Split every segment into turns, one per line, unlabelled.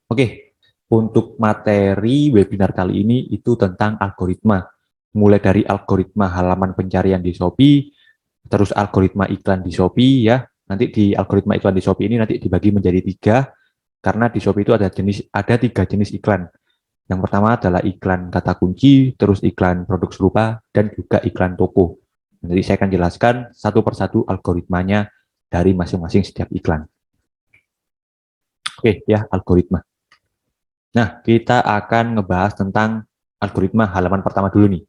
Oke, untuk materi webinar kali ini itu tentang algoritma. Mulai dari algoritma halaman pencarian di Shopee, terus algoritma iklan di Shopee ya. Nanti di algoritma iklan di Shopee ini nanti dibagi menjadi tiga, karena di Shopee itu ada tiga jenis iklan. Yang pertama adalah iklan kata kunci, terus iklan produk serupa, dan juga iklan toko. Jadi saya akan jelaskan satu persatu algoritmanya dari masing-masing setiap iklan. Oke ya, algoritma. Nah, kita akan ngebahas tentang algoritma halaman pertama dulu nih.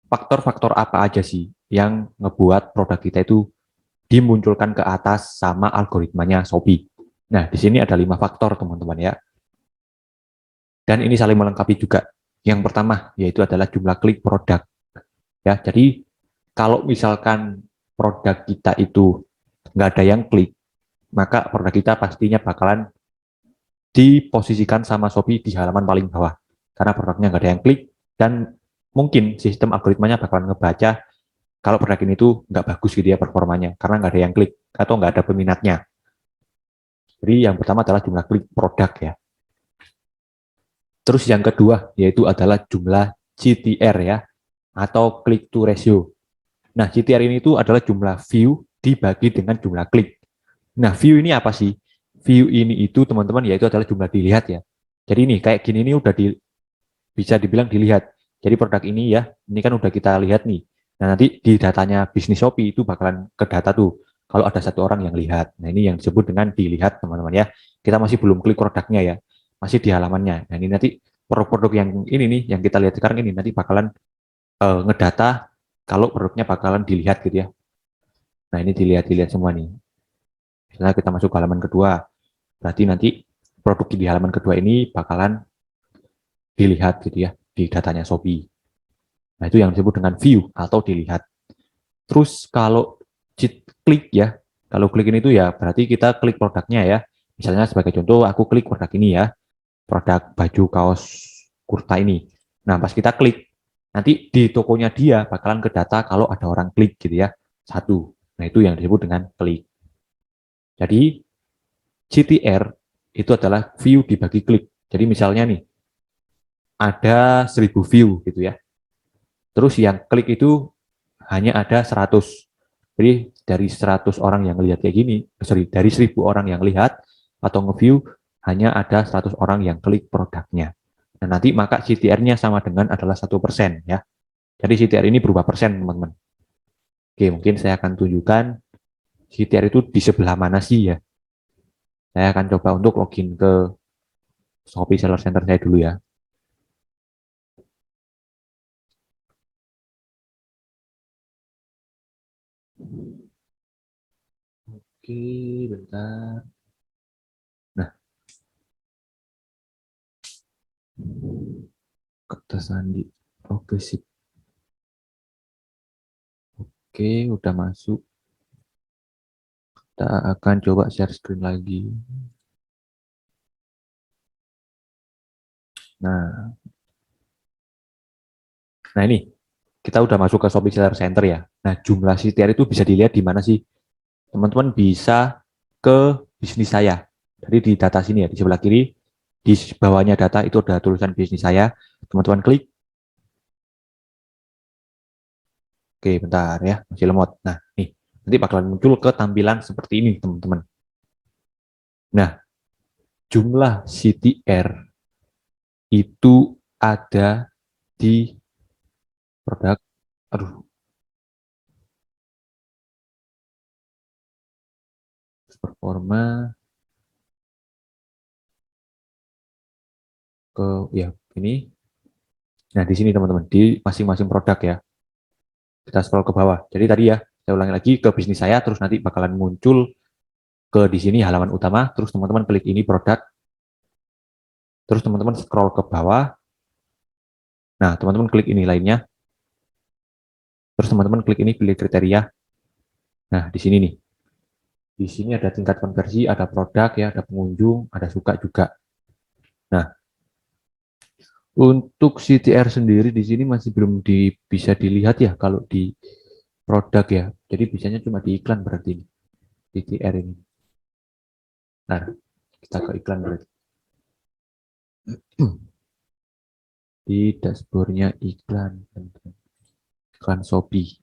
Faktor-faktor apa aja sih yang ngebuat produk kita itu dimunculkan ke atas sama algoritmanya Shopee? Nah, di sini ada 5 faktor, teman-teman ya. Dan ini saling melengkapi juga. Yang pertama, yaitu adalah jumlah klik produk. Ya, jadi kalau misalkan produk kita itu nggak ada yang klik, maka produk kita pastinya bakalan diposisikan sama Shopee di halaman paling bawah. Karena produknya nggak ada yang klik, dan mungkin sistem algoritmanya bakalan ngebaca kalau produk ini tuh nggak bagus gitu ya performanya, karena nggak ada yang klik atau nggak ada peminatnya. Jadi yang pertama adalah jumlah klik produk ya. Terus yang kedua yaitu adalah jumlah CTR ya, atau click to ratio. Nah, CTR ini tuh adalah jumlah view dibagi dengan jumlah klik. Nah, view ini apa sih? View ini itu teman-teman yaitu adalah jumlah dilihat ya. Jadi ini kayak gini ini udah bisa dibilang dilihat. Jadi produk ini ya, ini kan udah kita lihat nih. Nah, nanti di datanya bisnis Shopee itu bakalan ke data tuh. Kalau ada satu orang yang lihat. Nah, ini yang disebut dengan dilihat, teman-teman ya. Kita masih belum klik produknya ya. Masih di halamannya. Nah, ini nanti produk-produk yang ini nih, yang kita lihat sekarang ini nanti bakalan ngedata kalau produknya bakalan dilihat gitu ya. Nah, ini dilihat-dilihat semua nih. Misalnya kita masuk ke halaman kedua. Berarti nanti produk di halaman kedua ini bakalan dilihat gitu ya di datanya Shopee. Nah, itu yang disebut dengan view atau dilihat. Terus kalau klik ya, kalau klik ini tuh ya berarti kita klik produknya ya. Misalnya sebagai contoh aku klik produk ini ya, produk baju kaos kurta ini. Nah, pas kita klik, nanti di tokonya dia bakalan ke data kalau ada orang klik gitu ya. Satu. Nah, itu yang disebut dengan klik. Jadi CTR itu adalah view dibagi klik. Jadi misalnya nih, ada 1000 view gitu ya. Terus yang klik itu hanya ada 100. Jadi dari 100 orang yang lihat kayak gini, dari 1000 orang yang lihat atau nge-view, hanya ada 100 orang yang klik produknya. Nah, nanti maka CTR-nya sama dengan adalah 1% ya. Jadi CTR ini berubah persen, teman-teman. Oke, mungkin saya akan tunjukkan CTR itu di sebelah mana sih ya. Saya akan coba untuk login ke Shopee Seller Center saya dulu ya. Oke, bentar. Nah, kata Sandi. Oke, sip. Oke, udah masuk. Kita akan coba share screen lagi. Nah, nah ini kita udah masuk ke Shopee Seller Center ya. Nah, jumlah CTR itu bisa dilihat di mana sih? Teman-teman bisa ke bisnis saya. Jadi di data sini ya, di sebelah kiri, di bawahnya data itu ada tulisan bisnis saya. Teman-teman klik. Oke, bentar ya, masih lemot. Nah, nih, nanti bakalan muncul ke tampilan seperti ini, teman-teman. Nah, jumlah CTR itu ada di produk, aduh, performa ke ya ini. Nah, di sini teman-teman, di masing-masing produk ya. Kita scroll ke bawah. Jadi tadi ya, saya ulangi lagi ke bisnis saya, terus nanti bakalan muncul ke di sini halaman utama, terus teman-teman klik ini produk, terus teman-teman scroll ke bawah. Nah, teman-teman klik ini lainnya, terus teman-teman klik ini pilih kriteria. Nah, di sini nih. Di sini ada tingkat konversi, ada produk ya, ada pengunjung, ada suka juga. Nah, untuk CTR sendiri di sini masih belum bisa dilihat ya kalau di produk ya. Jadi bisanya cuma di iklan berarti ini, CTR ini. Nah, kita ke iklan berarti. Di dashboardnya iklan, iklan Shopee.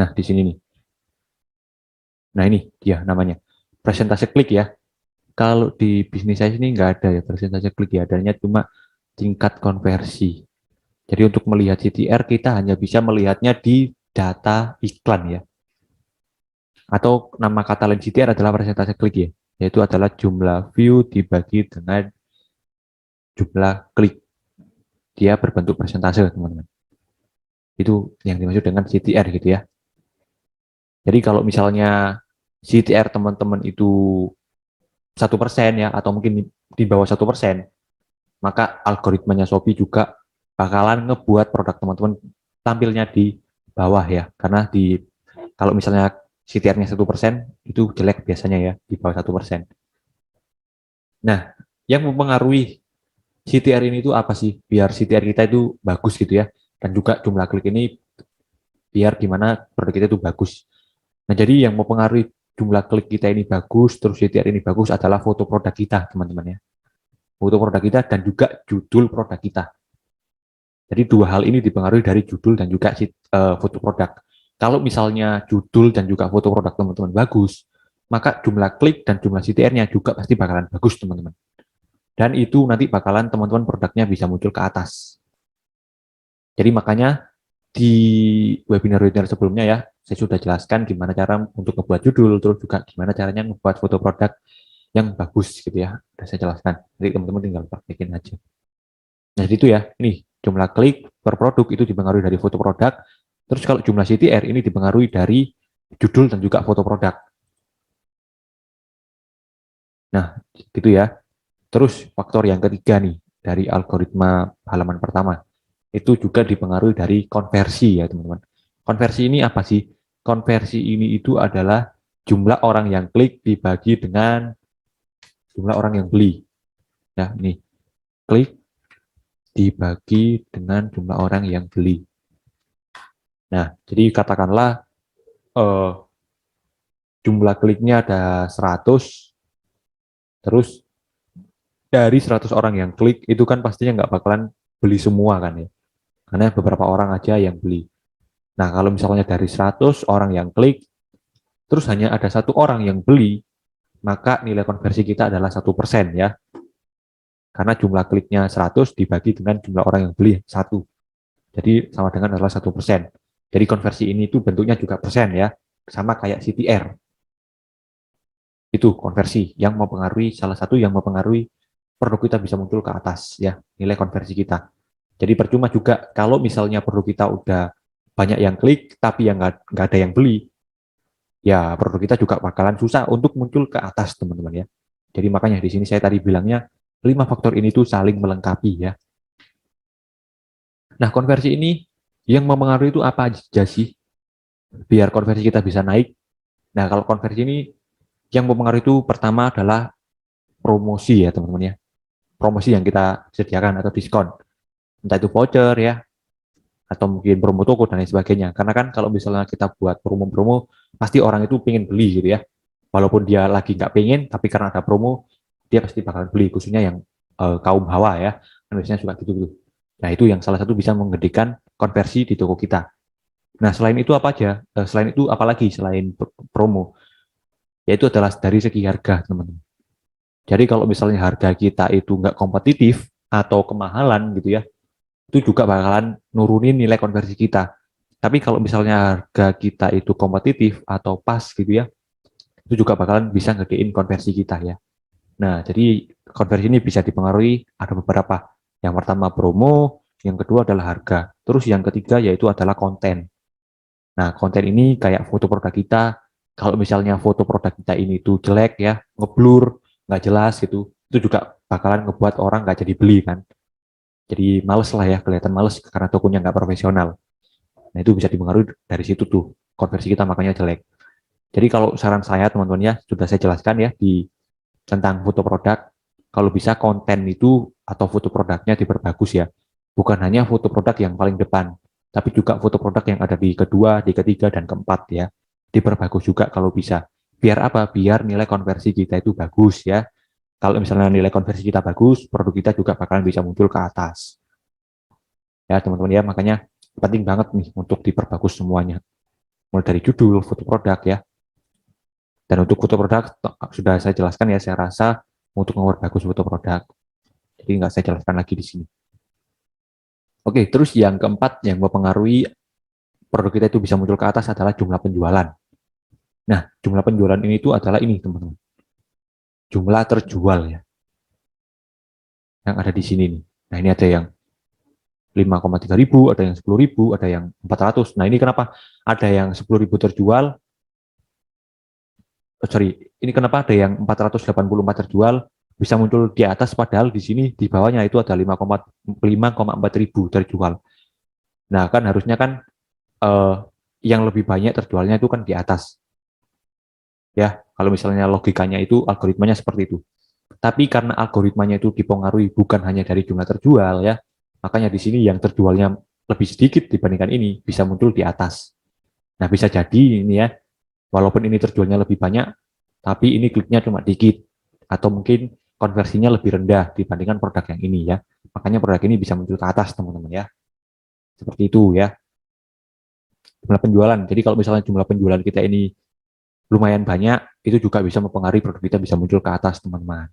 Nah, di sini nih. Nah, ini dia namanya. Presentase klik ya. Kalau di bisnis saya ini nggak ada ya presentase klik ya. Adanya cuma tingkat konversi. Jadi untuk melihat CTR kita hanya bisa melihatnya di data iklan ya. Atau nama kata lain CTR adalah persentase klik ya. Yaitu adalah jumlah view dibagi dengan jumlah klik. Dia berbentuk persentase teman-teman. Itu yang dimaksud dengan CTR gitu ya. Jadi kalau misalnya CTR teman-teman itu 1% ya, atau mungkin di bawah 1%, maka algoritmanya Shopee juga bakalan ngebuat produk teman-teman tampilnya di bawah ya. Karena kalau misalnya CTR-nya 1% itu jelek biasanya ya, di bawah 1%. Nah, yang mempengaruhi CTR ini itu apa sih? Biar CTR kita itu bagus gitu ya. Dan juga jumlah klik ini biar gimana produk kita itu bagus. Nah, jadi yang mempengaruhi jumlah klik kita ini bagus, terus CTR ini bagus adalah foto produk kita, teman-teman ya. Foto produk kita dan juga judul produk kita. Jadi dua hal ini dipengaruhi dari judul dan juga foto produk. Kalau misalnya judul dan juga foto produk teman-teman bagus, maka jumlah klik dan jumlah CTR-nya juga pasti bakalan bagus, teman-teman. Dan itu nanti bakalan teman-teman produknya bisa muncul ke atas. Jadi makanya di webinar-webinar sebelumnya ya, saya sudah jelaskan gimana cara untuk membuat judul, terus juga gimana caranya membuat foto produk yang bagus gitu ya. Sudah saya jelaskan. Jadi teman-teman tinggal praktekin aja. Nah, itu ya. Ini jumlah klik per produk itu dipengaruhi dari foto produk. Terus kalau jumlah CTR ini dipengaruhi dari judul dan juga foto produk. Nah, gitu ya. Terus faktor yang ketiga nih dari algoritma halaman pertama itu juga dipengaruhi dari konversi ya teman-teman. Konversi ini apa sih? Konversi ini itu adalah jumlah orang yang klik dibagi dengan jumlah orang yang beli. Ya, ini klik dibagi dengan jumlah orang yang beli. Nah, jadi katakanlah eh, jumlah kliknya ada 100, terus dari 100 orang yang klik itu kan pastinya nggak bakalan beli semua kan ya. Karena beberapa orang aja yang beli. Nah, kalau misalnya dari 100 orang yang klik, terus hanya ada satu orang yang beli, maka nilai konversi kita adalah 1% ya. Karena jumlah kliknya 100 dibagi dengan jumlah orang yang beli 1. Jadi sama dengan adalah 1%. Jadi konversi ini itu bentuknya juga persen ya. Sama kayak CTR. Itu konversi yang mempengaruhi, salah satu yang mempengaruhi produk kita bisa muncul ke atas ya, nilai konversi kita. Jadi percuma juga kalau misalnya produk kita udah banyak yang klik tapi yang nggak ada yang beli, ya produk kita juga bakalan susah untuk muncul ke atas teman-teman ya. Jadi makanya di sini saya tadi bilangnya 5 faktor ini tuh saling melengkapi ya. Nah, konversi ini yang mempengaruhi itu apa aja sih? Biar konversi kita bisa naik. Nah, kalau konversi ini yang mempengaruhi itu pertama adalah promosi ya teman-teman ya. Promosi yang kita sediakan atau diskon. Entah itu voucher ya, atau mungkin promo toko dan lain sebagainya. Karena kan kalau misalnya kita buat promo-promo, pasti orang itu pengen beli gitu ya. Walaupun dia lagi nggak pengen, tapi karena ada promo, dia pasti bakalan beli, khususnya yang kaum hawa ya. Kan biasanya suka gitu-gitu. Nah, itu yang salah satu bisa menggedekan konversi di toko kita. Nah, selain itu apa aja? Selain itu apalagi selain promo? Yaitu adalah dari segi harga, teman-teman. Jadi kalau misalnya harga kita itu nggak kompetitif atau kemahalan gitu ya, itu juga bakalan nurunin nilai konversi kita. Tapi kalau misalnya harga kita itu kompetitif atau pas gitu ya, itu juga bakalan bisa ngedein konversi kita ya. Nah, jadi konversi ini bisa dipengaruhi ada beberapa. Yang pertama promo, yang kedua adalah harga. Terus yang ketiga yaitu adalah konten. Nah, konten ini kayak foto produk kita. Kalau misalnya foto produk kita ini tuh jelek ya, ngeblur, nggak jelas gitu, itu juga bakalan ngebuat orang nggak jadi beli kan. Jadi males lah ya, kelihatan males karena tokonya nggak profesional. Nah, itu bisa dipengaruhi dari situ tuh, konversi kita makanya jelek. Jadi kalau saran saya teman-teman ya, sudah saya jelaskan ya di tentang foto produk, kalau bisa konten itu atau foto produknya diperbagus ya. Bukan hanya foto produk yang paling depan, tapi juga foto produk yang ada di kedua, di ketiga, dan keempat ya. Diperbagus juga kalau bisa. Biar apa? Biar nilai konversi kita itu bagus ya. Kalau misalnya nilai konversi kita bagus, produk kita juga bakalan bisa muncul ke atas. Ya teman-teman ya, makanya penting banget nih untuk diperbagus semuanya. Mulai dari judul, foto produk ya. Dan untuk foto produk sudah saya jelaskan ya, saya rasa untuk memperbagus foto produk. Jadi nggak saya jelaskan lagi di sini. Oke, terus yang keempat yang mempengaruhi produk kita itu bisa muncul ke atas adalah jumlah penjualan. Nah, jumlah penjualan ini itu adalah ini teman-teman. Jumlah terjual ya, yang ada di sini nih. Nah, ini ada yang 5,3 ribu, ada yang 10 ribu, ada yang 400. Nah, ini kenapa ada yang 10 ribu terjual, sorry, ini kenapa ada yang 484 terjual bisa muncul di atas, padahal di sini di bawahnya itu ada 5,4 ribu terjual. Nah, kan harusnya kan eh, yang lebih banyak terjualnya itu kan di atas. Ya, kalau misalnya logikanya itu, algoritmanya seperti itu. Tapi karena algoritmanya itu dipengaruhi bukan hanya dari jumlah terjual ya, makanya di sini yang terjualnya lebih sedikit dibandingkan ini bisa muncul di atas. Nah, bisa jadi ini ya, walaupun ini terjualnya lebih banyak, tapi ini kliknya cuma dikit, atau mungkin konversinya lebih rendah dibandingkan produk yang ini ya. Makanya produk ini bisa muncul ke atas, teman-teman ya. Seperti itu ya, jumlah penjualan. Jadi kalau misalnya jumlah penjualan kita ini lumayan banyak, itu juga bisa mempengaruhi produk kita bisa muncul ke atas, teman-teman.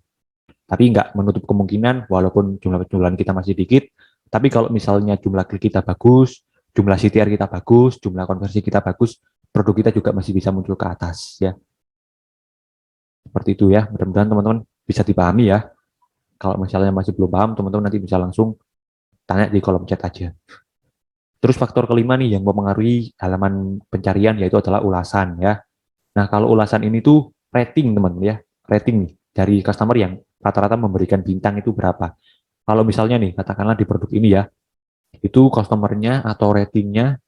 Tapi nggak menutup kemungkinan, walaupun jumlah penjualan kita masih dikit, tapi kalau misalnya jumlah klik kita bagus, jumlah CTR kita bagus, jumlah konversi kita bagus, produk kita juga masih bisa muncul ke atas ya. Seperti itu ya, mudah-mudahan teman-teman bisa dipahami ya. Kalau misalnya masih belum paham, teman-teman nanti bisa langsung tanya di kolom chat aja. Terus faktor kelima nih yang mempengaruhi halaman pencarian yaitu adalah ulasan ya. Nah, kalau ulasan ini tuh rating teman-teman ya, rating nih dari customer yang rata-rata memberikan bintang itu berapa. Kalau misalnya nih, katakanlah di produk ini ya, itu customernya atau ratingnya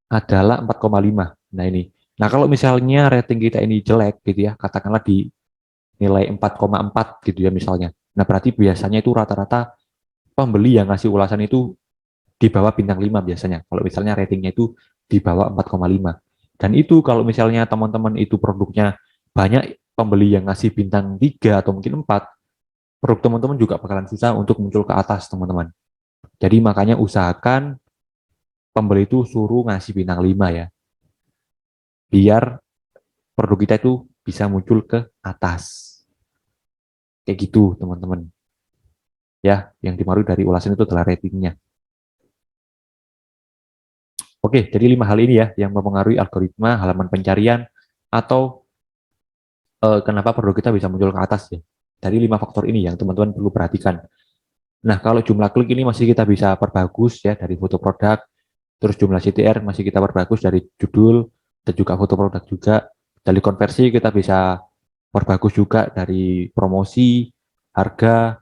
adalah 4,5. Nah ini. Nah kalau misalnya rating kita ini jelek gitu ya, katakanlah di nilai 4,4 gitu ya misalnya. Nah berarti biasanya itu rata-rata pembeli yang ngasih ulasan itu di bawah bintang 5 biasanya. Kalau misalnya ratingnya itu di bawah 4,5. Dan itu kalau misalnya teman-teman itu produknya banyak pembeli yang ngasih bintang 3 atau mungkin 4, produk teman-teman juga bakalan susah untuk muncul ke atas teman-teman. Jadi makanya usahakan pembeli itu suruh ngasih bintang 5 ya. Biar produk kita itu bisa muncul ke atas. Kayak gitu teman-teman. Ya, yang dimaksud dari ulasan itu adalah ratingnya. Oke, jadi 5 hal ini ya yang mempengaruhi algoritma halaman pencarian atau kenapa produk kita bisa muncul ke atas ya. Dari 5 faktor ini yang teman-teman perlu perhatikan. Nah, kalau jumlah klik ini masih kita bisa perbagus ya dari foto produk, terus jumlah CTR masih kita perbagus dari judul dan juga foto produk juga. Dari konversi kita bisa perbagus juga dari promosi, harga,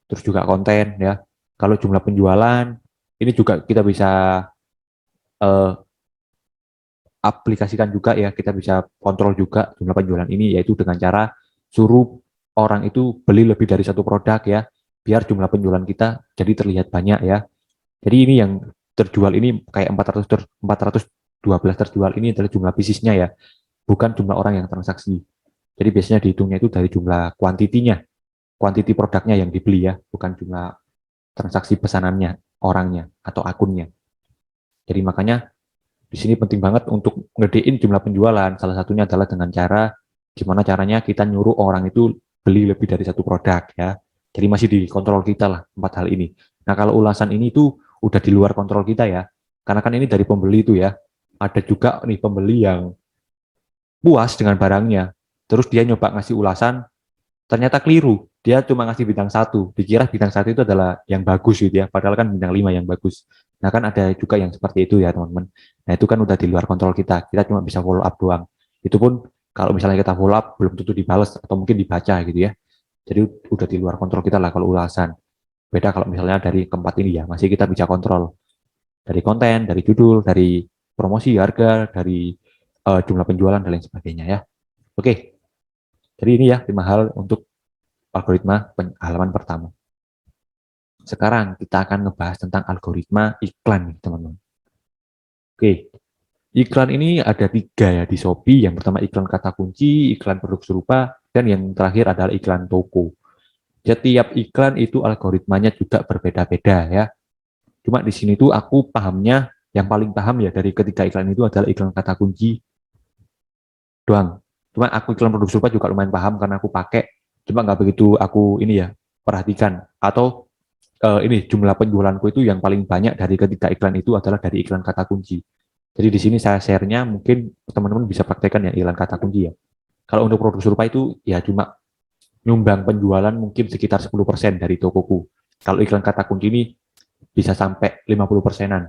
terus juga konten ya. Kalau jumlah penjualan ini juga kita bisa eh, aplikasikan juga ya, kita bisa kontrol juga jumlah penjualan ini yaitu dengan cara suruh orang itu beli lebih dari satu produk ya, biar jumlah penjualan kita jadi terlihat banyak ya. Jadi ini yang terjual ini kayak 412 terjual ini adalah jumlah bisnisnya ya, bukan jumlah orang yang transaksi. Jadi biasanya dihitungnya itu dari jumlah kuantitinya, kuantiti produknya yang dibeli ya, bukan jumlah transaksi pesanannya, orangnya atau akunnya. Jadi makanya di sini penting banget untuk ngedein jumlah penjualan. Salah satunya adalah dengan cara gimana caranya kita nyuruh orang itu beli lebih dari satu produk ya. Jadi masih dikontrol kita lah 4 hal ini. Nah kalau ulasan ini tuh udah di luar kontrol kita ya. Karena kan ini dari pembeli itu ya. Ada juga nih pembeli yang puas dengan barangnya. Terus dia nyoba ngasih ulasan, ternyata keliru. Dia cuma ngasih bintang 1. Dikira bintang 1 itu adalah yang bagus gitu ya. Padahal kan bintang 5 yang bagus. Nah kan ada juga yang seperti itu ya teman-teman. Nah itu kan udah di luar kontrol kita. Kita cuma bisa follow up doang. Itu pun kalau misalnya kita follow up belum tentu dibalas atau mungkin dibaca gitu ya. Jadi udah di luar kontrol kita lah kalau ulasan. Beda kalau misalnya dari keempat ini ya, masih kita bisa kontrol. Dari konten, dari judul, dari promosi, harga, dari jumlah penjualan dan lain sebagainya ya. Oke, jadi ini ya 5 hal untuk algoritma halaman pertama. Sekarang kita akan ngebahas tentang algoritma iklan nih teman-teman. Oke, Iklan ini ada 3 ya di Shopee. Yang pertama iklan kata kunci, iklan produk serupa, dan yang terakhir adalah iklan toko. Setiap iklan itu algoritmanya juga berbeda-beda ya. Cuma di sini tuh aku pahamnya, yang paling paham ya dari ketiga iklan itu adalah iklan kata kunci doang. Cuma aku iklan produk serupa juga lumayan paham karena aku pakai. Cuma nggak begitu aku ini ya perhatikan. Atau ini jumlah penjualanku itu yang paling banyak dari ketiga iklan itu adalah dari iklan kata kunci. Jadi di sini saya share-nya mungkin teman-teman bisa praktekkan ya iklan kata kunci ya. Kalau untuk produk serupa itu ya cuma nyumbang penjualan mungkin sekitar 10% dari tokoku. Kalau iklan kata kunci ini bisa sampai 50%-an,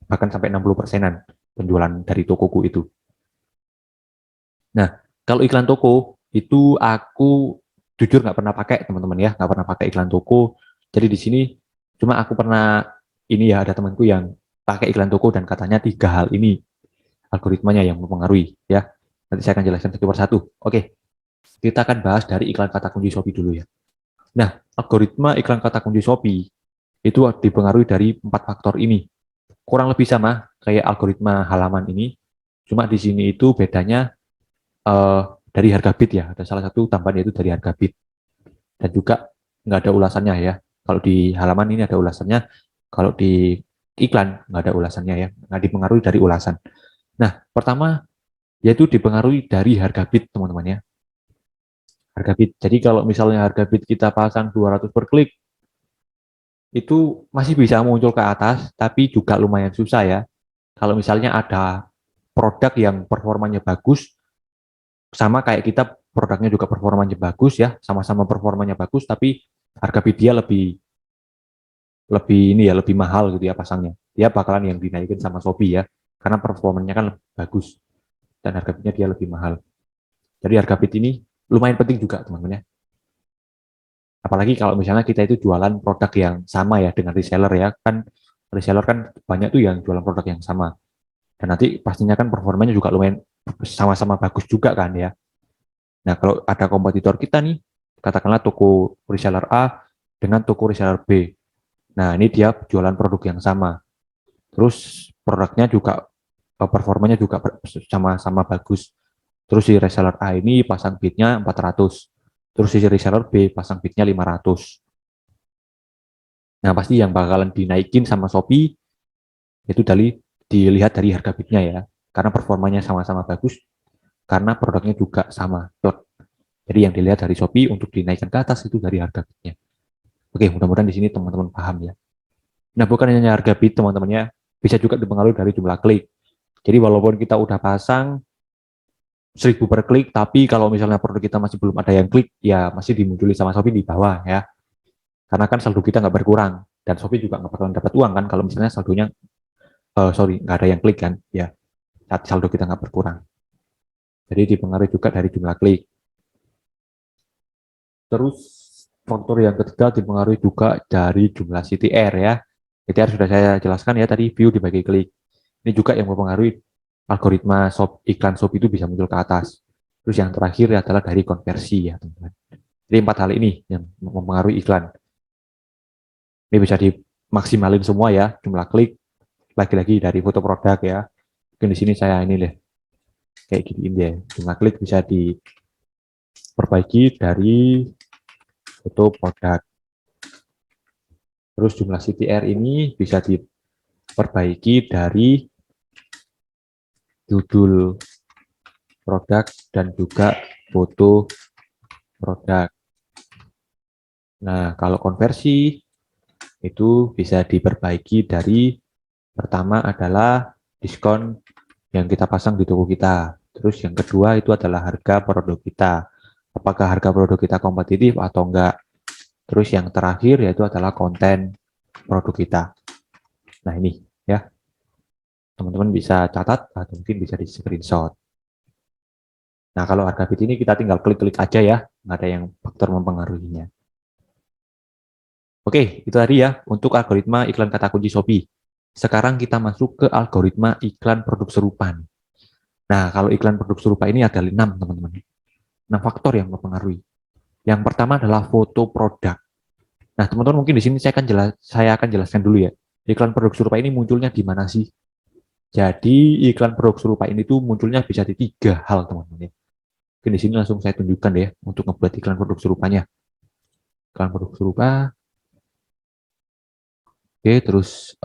bahkan sampai 60%-an penjualan dari tokoku itu. Nah, kalau iklan toko itu aku jujur nggak pernah pakai teman-teman ya, nggak pernah pakai iklan toko. Jadi di sini cuma aku pernah ini ya ada temanku yang pakai iklan toko dan katanya 3 hal ini algoritmanya yang mempengaruhi ya. Nanti saya akan jelaskan satu persatu. Oke, kita akan bahas dari iklan kata kunci Shopee dulu ya. Nah, algoritma iklan kata kunci Shopee itu dipengaruhi dari 4 faktor ini. Kurang lebih sama kayak algoritma halaman ini, cuma di sini itu bedanya eh, dari harga bid ya. Ada salah satu tambahan yaitu dari harga bid. Dan juga nggak ada ulasannya ya. Kalau di halaman ini ada ulasannya, kalau di iklan nggak ada ulasannya ya. Nggak dipengaruhi dari ulasan. Nah, pertama yaitu dipengaruhi dari harga bid teman-teman ya. Harga bid. Jadi kalau misalnya harga bid kita pasang 200 per klik, itu masih bisa muncul ke atas, tapi juga lumayan susah ya. Kalau misalnya ada produk yang performanya bagus, sama kayak kita produknya juga performanya bagus ya, sama-sama performanya bagus, tapi harga bid dia lebih lebih ini ya lebih mahal gitu ya pasangnya. Dia bakalan yang dinaikin sama Shopee ya, karena performanya kan lebih bagus dan harga bidnya dia lebih mahal. Jadi harga bid ini lumayan penting juga teman-teman ya. Apalagi kalau misalnya kita itu jualan produk yang sama ya dengan reseller ya, kan reseller kan banyak tuh yang jualan produk yang sama. Dan nanti pastinya kan performanya juga lumayan sama-sama bagus juga kan ya. Nah, kalau ada kompetitor kita nih, katakanlah toko reseller A dengan toko reseller B. Nah, ini dia jualan produk yang sama. Terus produknya juga performanya juga sama-sama bagus. Terus si reseller A ini pasang bidnya 400. Terus si reseller B pasang bidnya 500. Nah, pasti yang bakalan dinaikin sama Shopee itu dilihat dari harga bidnya ya. Karena performanya sama-sama bagus, karena produknya juga sama. Jadi yang dilihat dari Shopee untuk dinaikkan ke atas itu dari harga bidnya. Oke, mudah-mudahan di sini teman-teman paham ya. Nah, bukan hanya harga bid teman-temannya, bisa juga dipengaruhi dari jumlah klik. Jadi walaupun kita udah pasang 1.000 per klik, tapi kalau misalnya produk kita masih belum ada yang klik, ya masih dimunculi sama Shopee di bawah ya. Karena kan saldo kita nggak berkurang, dan Shopee juga nggak bakalan dapat uang kan kalau misalnya saldonya, nggak ada yang klik kan, ya saat saldo kita nggak berkurang. Jadi dipengaruhi juga dari jumlah klik. Terus faktor yang ketiga dipengaruhi juga dari jumlah CTR ya. CTR sudah saya jelaskan ya tadi, view dibagi klik. Ini juga yang mempengaruhi algoritma iklan shop itu bisa muncul ke atas. Terus yang terakhir adalah dari konversi ya teman-teman. Jadi 4 hal ini yang mempengaruhi iklan. Ini bisa dimaksimalin semua ya, jumlah klik, lagi-lagi dari foto produk ya. Mungkin di sini saya ini deh, kayak gini ya. Jumlah klik bisa diperbaiki dari foto produk. Terus jumlah CTR ini bisa diperbaiki dari judul produk dan juga foto produk. Nah, kalau konversi itu bisa diperbaiki dari pertama adalah diskon yang kita pasang di toko kita. Terus yang kedua itu adalah harga produk kita. Apakah harga produk kita kompetitif atau enggak. Terus yang terakhir yaitu adalah konten produk kita. Nah ini ya, teman-teman bisa catat atau mungkin bisa di screenshot. Nah kalau harga bid ini kita tinggal klik-klik aja ya, nggak ada yang faktor mempengaruhinya. Oke, itu tadi ya untuk algoritma iklan kata kunci Shopee. Sekarang kita masuk ke algoritma iklan produk serupa. Nah, kalau iklan produk serupa ini ada 6, teman-teman. 6 faktor yang mempengaruhi. Yang pertama adalah foto produk. Nah, teman-teman mungkin di sini saya akan jelaskan dulu ya. Iklan produk serupa ini munculnya di mana sih? Jadi iklan produk serupa ini tuh munculnya bisa di 3 hal, teman-teman ya. Oke, di sini langsung saya tunjukkan deh ya untuk membuat iklan produk serupanya. Iklan produk serupa. Oke, terus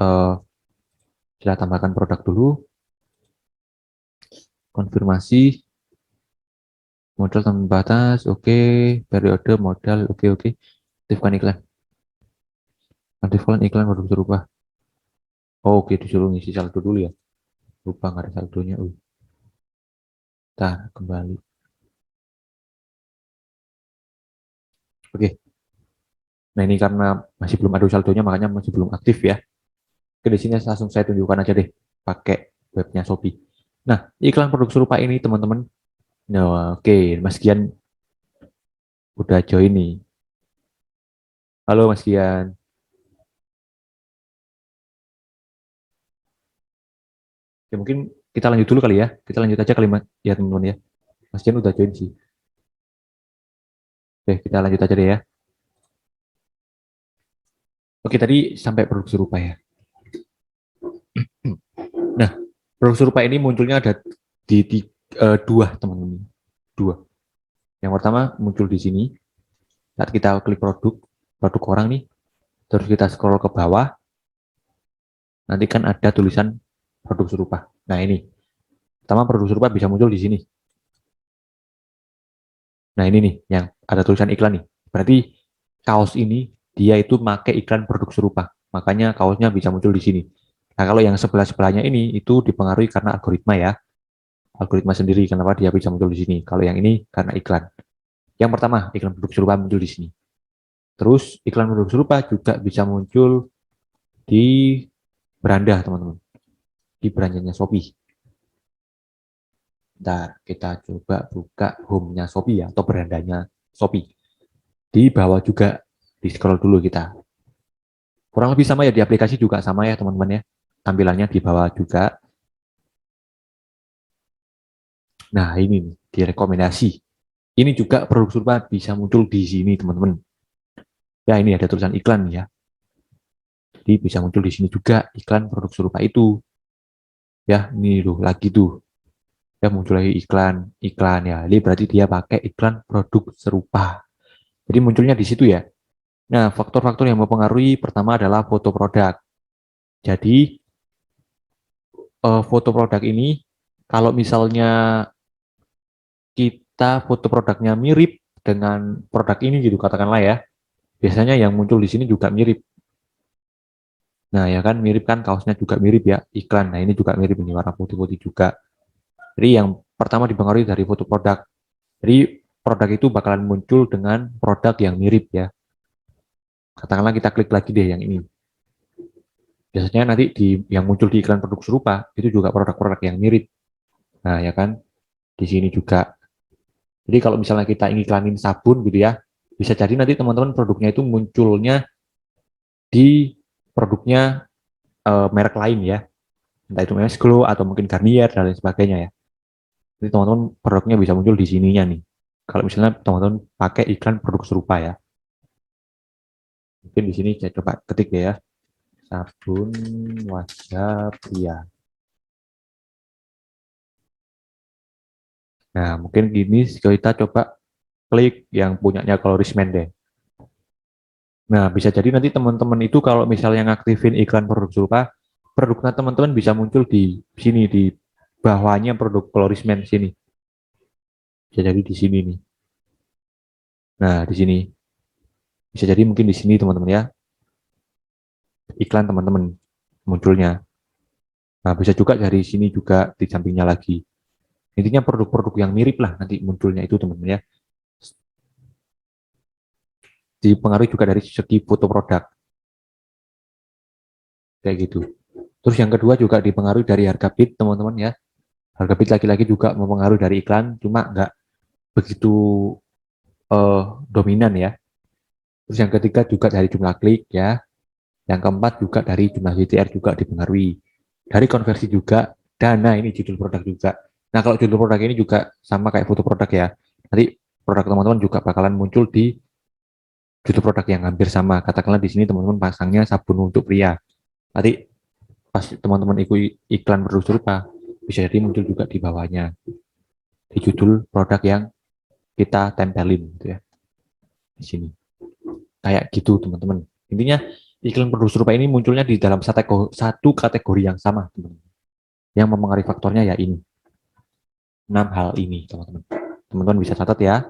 kita tambahkan produk dulu. Konfirmasi. Modal tanpa batas. Oke. Periode modal. Oke, oke. Aktifkan iklan. Aktifkan iklan produk serupa. Oh, oke, disuruh ngisi saldo dulu ya. Lupa nggak ada saldonya. Kita kembali. Oke. Nah, ini karena masih belum ada saldonya, makanya masih belum aktif ya. Oke, di sini langsung saya tunjukkan aja deh pakai webnya Shopee. Nah, iklan produk serupa ini teman-teman. Nah, oke, Mas Gian udah join nih. Halo Mas Gian. Ya, mungkin kita lanjut dulu kali ya. Kita lanjut aja kalimat ya teman-teman ya. Mas Gian udah join sih. Oke, kita lanjut aja deh ya. Oke, tadi sampai produk serupa ya. Nah, produk serupa ini munculnya ada di 2 teman-teman. 2. Yang pertama muncul di sini. Saat kita klik produk orang nih, terus kita scroll ke bawah, nanti kan ada tulisan produk serupa. Nah, ini. Pertama produk serupa bisa muncul di sini. Nah, ini nih yang ada tulisan iklan nih. Berarti kaos ini dia itu pakai iklan produk serupa. Makanya kaosnya bisa muncul di sini. Nah, kalau yang sebelah-sebelahnya ini itu dipengaruhi karena algoritma ya. Algoritma sendiri kenapa dia bisa muncul di sini. Kalau yang ini karena iklan. Yang pertama, iklan produk serupa muncul di sini. Terus iklan produk serupa juga bisa muncul di beranda, teman-teman. Di berandanya Shopee. Ntar kita coba buka home-nya Shopee ya, atau berandanya Shopee. Di bawah juga di scroll dulu kita. Kurang lebih sama ya, di aplikasi juga sama ya teman-teman ya. Tampilannya di bawah juga. Nah, ini nih, di rekomendasi. Ini juga produk serupa bisa muncul di sini teman-teman. Ya, ini ada tulisan iklan ya. Jadi bisa muncul di sini juga iklan produk serupa itu. Ya, ini loh lagi tuh. Ya, muncul lagi iklan ya. Ini berarti dia pakai iklan produk serupa. Jadi munculnya di situ ya. Nah, faktor-faktor yang mempengaruhi pertama adalah foto produk. Jadi foto produk ini kalau misalnya kita foto produknya mirip dengan produk ini gitu katakanlah ya, biasanya yang muncul di sini juga mirip. Nah, ya kan mirip kan, kaosnya juga mirip ya, iklan. Nah, ini juga mirip, ini warna putih-putih juga. Jadi yang pertama dipengaruhi dari foto produk. Jadi produk itu bakalan muncul dengan produk yang mirip ya. Katakanlah kita klik lagi deh yang ini. Biasanya nanti yang muncul di iklan produk serupa itu juga produk-produk yang mirip. Nah, ya kan di sini juga. Jadi kalau misalnya kita ingin iklanin sabun gitu ya, bisa jadi nanti teman-teman produknya itu munculnya di produknya merek lain ya. Entah itu MS Glow atau mungkin Garnier dan lain sebagainya ya. Jadi teman-teman produknya bisa muncul di sininya nih. Kalau misalnya teman-teman pakai iklan produk serupa ya. Mungkin di sini saya coba ketik ya. Sabun wajah pria. Nah, mungkin gini kita coba klik yang punyanya Colorisman deh. Nah, bisa jadi nanti teman-teman itu kalau misalnya ngaktifin iklan produk serupa, produknya teman-teman bisa muncul di sini, di bawahnya produk Colorisman sini. Bisa jadi di sini nih. Nah, di sini. Bisa jadi mungkin di sini teman-teman ya, iklan teman-teman munculnya. Nah, bisa juga dari sini juga di sampingnya lagi. Intinya produk-produk yang mirip lah nanti munculnya itu teman-teman ya. Dipengaruhi juga dari segi foto produk. Kayak gitu. Terus yang kedua juga dipengaruhi dari harga bid teman-teman ya. Harga bid lagi-lagi juga mempengaruhi dari iklan, cuma nggak begitu dominan ya. Terus yang ketiga juga dari jumlah klik ya. Yang keempat juga dari jumlah CTR juga dipengaruhi. Dari konversi juga, dan nah ini judul produk juga. Nah kalau judul produk ini juga sama kayak foto produk ya. Nanti produk teman-teman juga bakalan muncul di judul produk yang hampir sama. Katakanlah di sini teman-teman pasangnya sabun untuk pria. Nanti pas teman-teman iklan produk serupa, bisa jadi muncul juga di bawahnya, di judul produk yang kita tempelin gitu ya, di sini. Kayak gitu teman-teman. Intinya iklan produk serupa ini munculnya di dalam satu kategori yang sama, teman-teman. Yang mempengaruhi faktornya ya ini. 6 hal ini, teman-teman. Teman-teman bisa catat ya.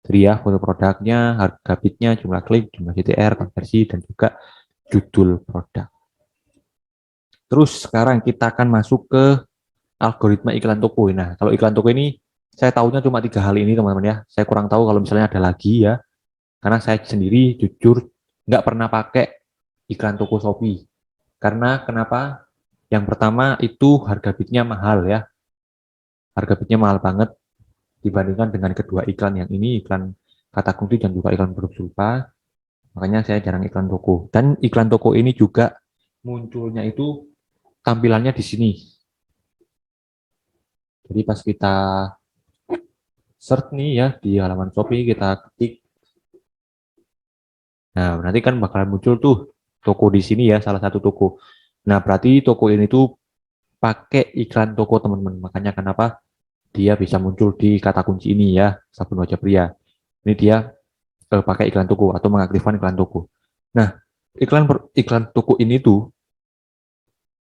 Jadi ya, foto produknya, harga bitnya, jumlah klik, jumlah CTR, konversi, dan juga judul produk. Terus sekarang kita akan masuk ke algoritma iklan toko. Nah, kalau iklan toko ini saya tahunya cuma 3 hal ini teman-teman ya. Saya kurang tahu kalau misalnya ada lagi ya. Karena saya sendiri jujur nggak pernah pakai iklan toko Shopee. Karena kenapa? Yang pertama itu harga bitnya mahal ya. Harga bitnya mahal banget dibandingkan dengan kedua iklan yang ini, iklan kata kunci dan juga iklan produk serupa. Makanya saya jarang iklan toko. Dan iklan toko ini juga munculnya itu tampilannya di sini. Jadi pas kita search nih ya di halaman Shopee, kita ketik. Nah, nanti kan bakal muncul tuh toko di sini ya, salah satu toko. Nah, berarti toko ini tuh pakai iklan toko teman-teman. Makanya kenapa dia bisa muncul di kata kunci ini ya, sabun wajah pria. Ini dia pakai iklan toko atau mengaktifkan iklan toko. Nah, iklan toko ini tuh,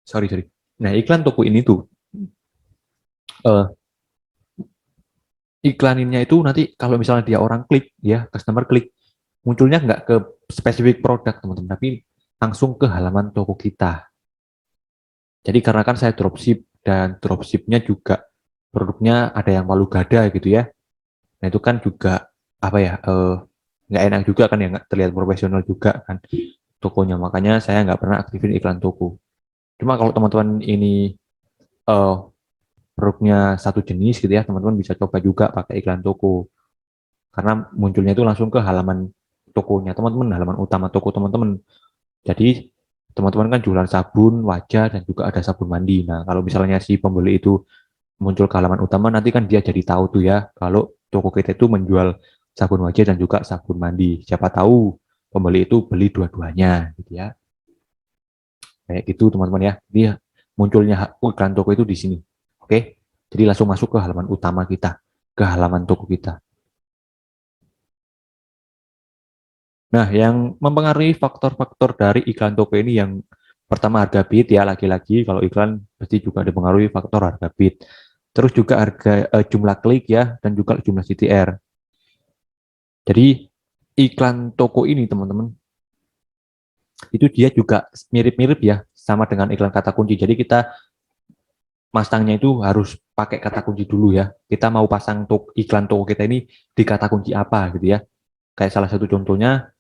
sorry. Nah, iklan toko ini tuh uh, iklaninnya itu nanti kalau misalnya dia orang klik ya, customer klik, munculnya nggak ke spesifik produk teman-teman, tapi langsung ke halaman toko kita. Jadi karena kan saya dropship dan dropshipnya juga produknya ada yang palu gada gitu ya. Nah itu kan juga apa ya nggak enak juga kan ya, nggak terlihat profesional juga kan tokonya. Makanya saya nggak pernah aktifin iklan toko. Cuma kalau teman-teman ini uh, produknya satu jenis gitu ya, teman-teman bisa coba juga pakai iklan toko. Karena munculnya itu langsung ke halaman tokonya teman-teman, halaman utama toko teman-teman. Jadi teman-teman kan jualan sabun wajah dan juga ada sabun mandi. Nah, kalau misalnya si pembeli itu muncul ke halaman utama, nanti kan dia jadi tahu tuh ya, kalau toko kita itu menjual sabun wajah dan juga sabun mandi. Siapa tahu pembeli itu beli dua-duanya, gitu ya. Kayak gitu teman-teman ya. Dia munculnya iklan toko itu di sini. Oke, jadi langsung masuk ke halaman utama kita, ke halaman toko kita. Nah, yang mempengaruhi faktor-faktor dari iklan toko ini yang pertama harga bid ya, lagi-lagi kalau iklan pasti juga dipengaruhi faktor harga bid. Terus juga harga jumlah klik ya dan juga jumlah CTR. Jadi iklan toko ini teman-teman itu dia juga mirip-mirip ya sama dengan iklan kata kunci. Jadi kita masangnya itu harus pakai kata kunci dulu ya. Kita mau pasang iklan toko kita ini di kata kunci apa gitu ya. Kayak salah satu contohnya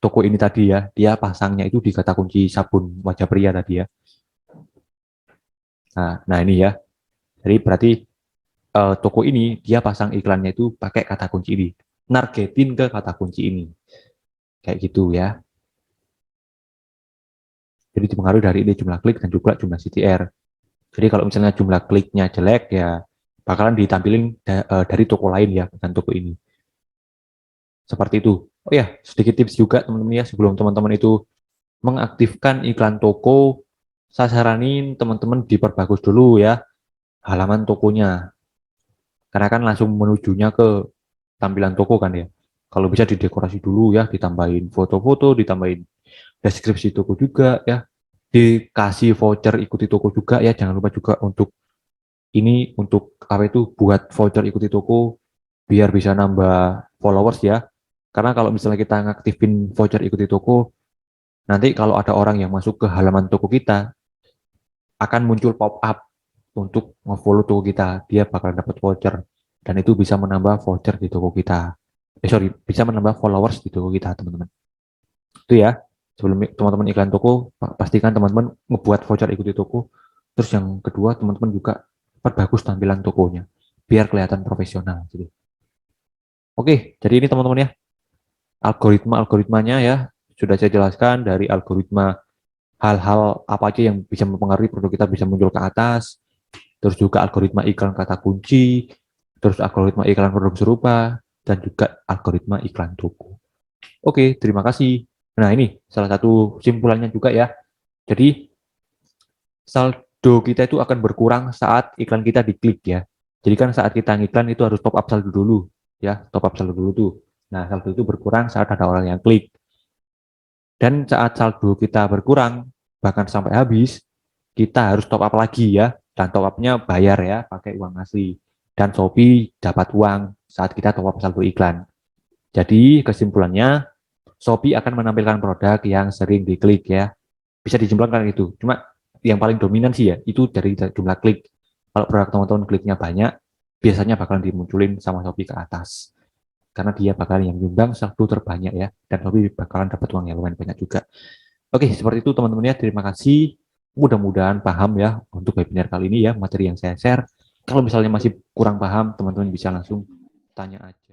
toko ini tadi ya, dia pasangnya itu di kata kunci sabun wajah pria tadi ya. Nah ini ya, jadi berarti toko ini dia pasang iklannya itu pakai kata kunci ini, nargetin ke kata kunci ini, kayak gitu ya. Jadi dipengaruhi dari ini jumlah klik dan juga jumlah CTR. Jadi kalau misalnya jumlah kliknya jelek ya bakalan ditampilin dari toko lain ya, bukan toko ini. Seperti itu. Oh ya, sedikit tips juga teman-teman ya, sebelum teman-teman itu mengaktifkan iklan toko, saya saranin teman-teman diperbagus dulu ya halaman tokonya. Karena kan langsung menujunya ke tampilan toko kan ya. Kalau bisa didekorasi dulu ya, ditambahin foto-foto, ditambahin deskripsi toko juga ya. Dikasih voucher ikuti toko juga ya. Jangan lupa juga untuk ini untuk apa itu buat voucher ikuti toko biar bisa nambah followers ya. Karena kalau misalnya kita ngaktifin voucher ikuti toko, nanti kalau ada orang yang masuk ke halaman toko kita, akan muncul pop-up untuk nge-follow toko kita. Dia bakal dapat voucher. Dan itu bisa menambah voucher di toko kita. Bisa menambah followers di toko kita, teman-teman. Itu ya, sebelum teman-teman iklan toko, pastikan teman-teman ngebuat voucher ikuti toko. Terus yang kedua, teman-teman juga perbagus tampilan tokonya. Biar kelihatan profesional. Jadi. Oke, jadi ini teman-teman ya, algoritma-algoritmanya ya, sudah saya jelaskan dari algoritma hal-hal apa aja yang bisa mempengaruhi produk kita bisa muncul ke atas, terus juga algoritma iklan kata kunci, terus algoritma iklan produk serupa, dan juga algoritma iklan toko. Oke, terima kasih. Nah, ini salah satu simpulannya juga ya. Jadi, saldo kita itu akan berkurang saat iklan kita diklik ya. Jadi kan saat kita ngiklan itu harus top up saldo dulu ya, top up saldo dulu tuh. Nah, saldo itu berkurang saat ada orang yang klik. Dan saat saldo kita berkurang, bahkan sampai habis, kita harus top up lagi ya. Dan top up-nya bayar ya, pakai uang asli. Dan Shopee dapat uang saat kita top up saldo iklan. Jadi kesimpulannya, Shopee akan menampilkan produk yang sering diklik ya. Bisa disimpulkan itu. Cuma yang paling dominan sih ya, itu dari jumlah klik. Kalau produk teman-teman kliknya banyak, biasanya bakalan dimunculin sama Shopee ke atas. Karena dia bakalan yang nyumbang saldo terbanyak ya. Dan Shopee bakalan dapat uang yang lumayan banyak juga. Oke, seperti itu teman-teman ya. Terima kasih. Mudah-mudahan paham ya untuk webinar kali ini ya, materi yang saya share. Kalau misalnya masih kurang paham, teman-teman bisa langsung tanya aja.